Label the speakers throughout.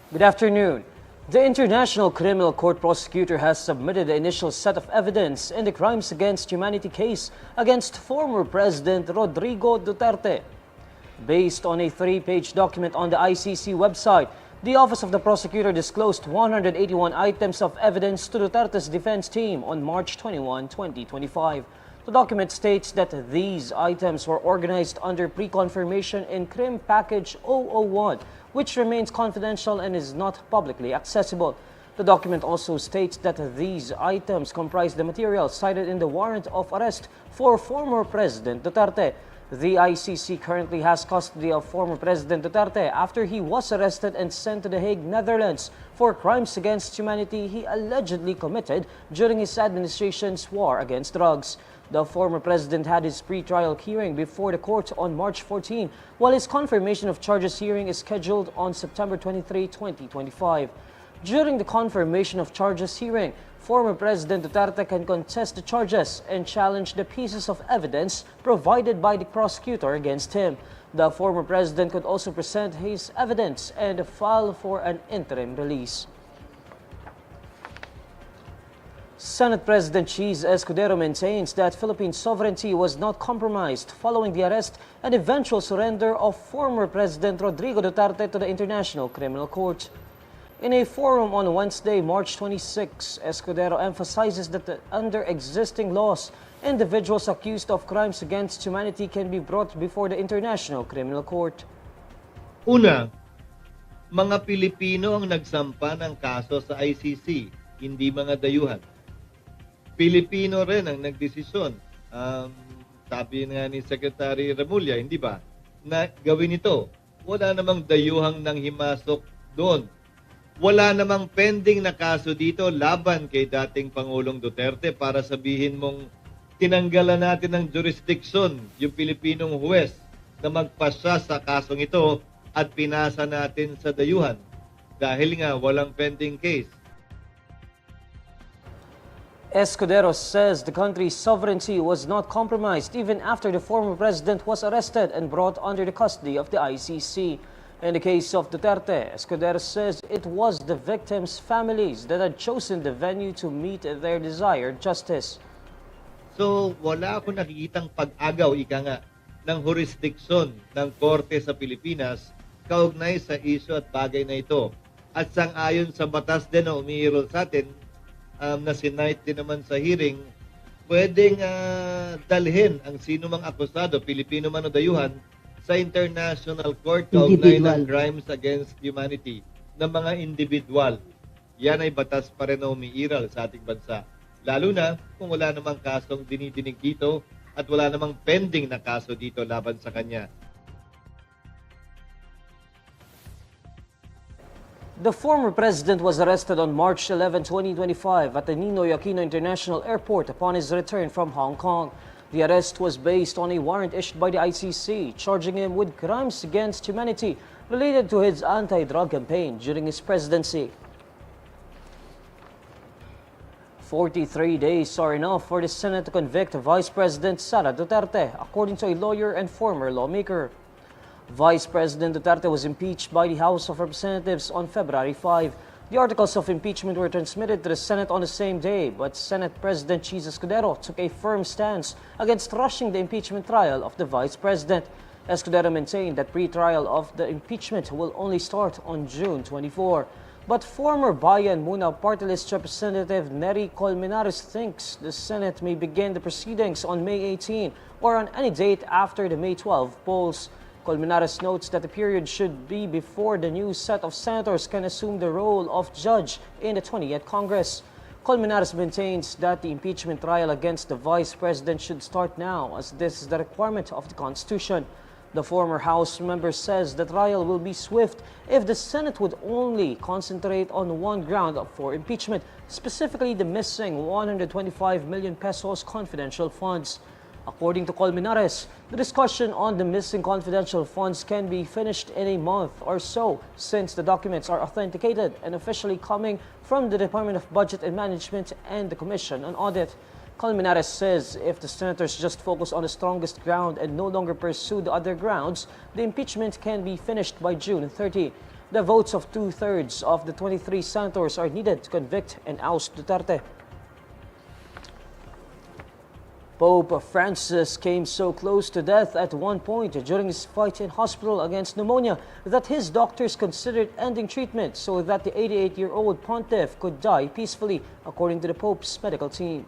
Speaker 1: Good afternoon. The International Criminal Court prosecutor has submitted the initial set of evidence in the Crimes Against Humanity case against former President Rodrigo Duterte. Based on a 3-page document on the ICC website, the Office of the Prosecutor disclosed 181 items of evidence to Duterte's defense team on March 21, 2025. The document states that these items were organized under pre-confirmation in Crim Package 001, which remains confidential and is not publicly accessible. The document also states that these items comprise the material cited in the warrant of arrest for former President Duterte. The ICC currently has custody of former President Duterte after he was arrested and sent to The Hague, Netherlands, for crimes against humanity he allegedly committed during his administration's war against drugs. The former president had his pre-trial hearing before the court on March 14, while his confirmation of charges hearing is scheduled on September 23, 2025. During the confirmation of charges hearing, former President Duterte can contest the charges and challenge the pieces of evidence provided by the prosecutor against him. The former president could also present his evidence and file for an interim release. Senate President Cheese Escudero maintains that Philippine sovereignty was not compromised following the arrest and eventual surrender of former President Rodrigo Duterte to the International Criminal Court. In a forum on Wednesday, March 26, Escudero emphasizes that under existing laws, individuals accused of crimes against humanity can be brought before the International Criminal Court.
Speaker 2: Una, mga Pilipino ang nagsampa ng kaso sa ICC, hindi mga dayuhan. Pilipino rin ang nagdesisyon. Sabi nga ni Secretary Remulla, hindi ba, na gawin ito. Wala namang dayuhang nang himasok doon. Wala namang pending na kaso dito laban kay dating Pangulong Duterte para sabihin mong tinanggalan natin ng jurisdiction yung Pilipinong huwes na magpasya sa kasong ito at pinasa natin sa dayuhan dahil nga walang pending case.
Speaker 1: Escudero says the country's sovereignty was not compromised even after the former president was arrested and brought under the custody of the ICC. In the case of Duterte, Escudero says it was the victims' families that had chosen the venue to meet their desired justice.
Speaker 2: So, wala akong nakikitang pag-agaw, ika nga, ng jurisdiksyon ng korte sa Pilipinas kaugnay sa isyu at bagay na ito. At sang-ayon sa batas din na umiirol sa atin, na sinight din naman sa hearing, pwedeng dalhin ang sino mang akusado, Pilipino man o dayuhan, sa International Court kaugnay ng crimes against humanity ng mga individual. Yan ay batas pa rin na umiiral sa ating bansa. Lalo na kung wala namang kasong dinidinig dito at wala namang pending na kaso dito laban sa kanya.
Speaker 1: The former president was arrested on March 11, 2025 at the Ninoy Aquino International Airport upon his return from Hong Kong. The arrest was based on a warrant issued by the ICC charging him with crimes against humanity related to his anti-drug campaign during his presidency. 43 days are enough for the Senate to convict Vice President Sara Duterte, according to a lawyer and former lawmaker. Vice President Duterte was impeached by the House of Representatives on February 5. The articles of impeachment were transmitted to the Senate on the same day, but Senate President Cheese Escudero took a firm stance against rushing the impeachment trial of the Vice President. Escudero maintained that pre-trial of the impeachment will only start on June 24. But former Bayan Muna Party List Representative Nery Colmenares thinks the Senate may begin the proceedings on May 18 or on any date after the May 12 polls. Colmenares notes that the period should be before the new set of senators can assume the role of judge in the 20th Congress. Colmenares maintains that the impeachment trial against the Vice President should start now, as this is the requirement of the Constitution. The former House member says the trial will be swift if the Senate would only concentrate on one ground for impeachment, specifically the missing 125 million pesos confidential funds. According to Colmenares, the discussion on the missing confidential funds can be finished in a month or so, since the documents are authenticated and officially coming from the Department of Budget and Management and the Commission on Audit. Colmenares says if the senators just focus on the strongest ground and no longer pursue the other grounds, the impeachment can be finished by June 30. The votes of 2/3 of the 23 senators are needed to convict and oust Duterte. Pope Francis came so close to death at one point during his fight in hospital against pneumonia that his doctors considered ending treatment so that the 88-year-old pontiff could die peacefully, according to the Pope's medical team.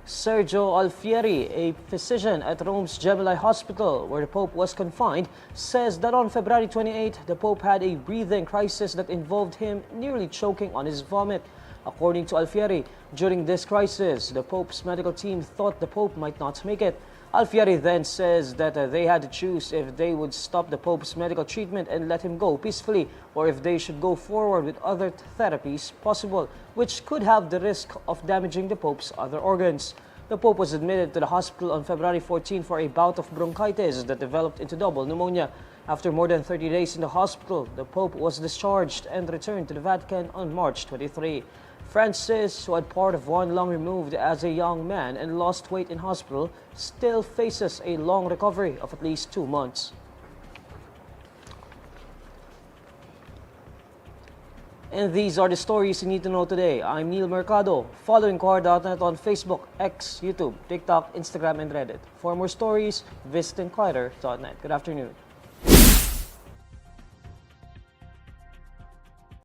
Speaker 1: Sergio Alfieri, a physician at Rome's Gemelli Hospital, where the Pope was confined, says that on February 28, the Pope had a breathing crisis that involved him nearly choking on his vomit. According to Alfieri, during this crisis, the Pope's medical team thought the Pope might not make it. Alfieri then says that they had to choose if they would stop the Pope's medical treatment and let him go peacefully, or if they should go forward with other therapies possible, which could have the risk of damaging the Pope's other organs. The Pope was admitted to the hospital on February 14 for a bout of bronchitis that developed into double pneumonia. After more than 30 days in the hospital, the Pope was discharged and returned to the Vatican on March 23. Francis, who had part of one lung removed as a young man and lost weight in hospital, still faces a long recovery of at least 2 months. And these are the stories you need to know today. I'm Neil Mercado. Follow INQUIRER.net on Facebook, X, YouTube, TikTok, Instagram, and Reddit. For more stories, visit INQUIRER.net. Good afternoon.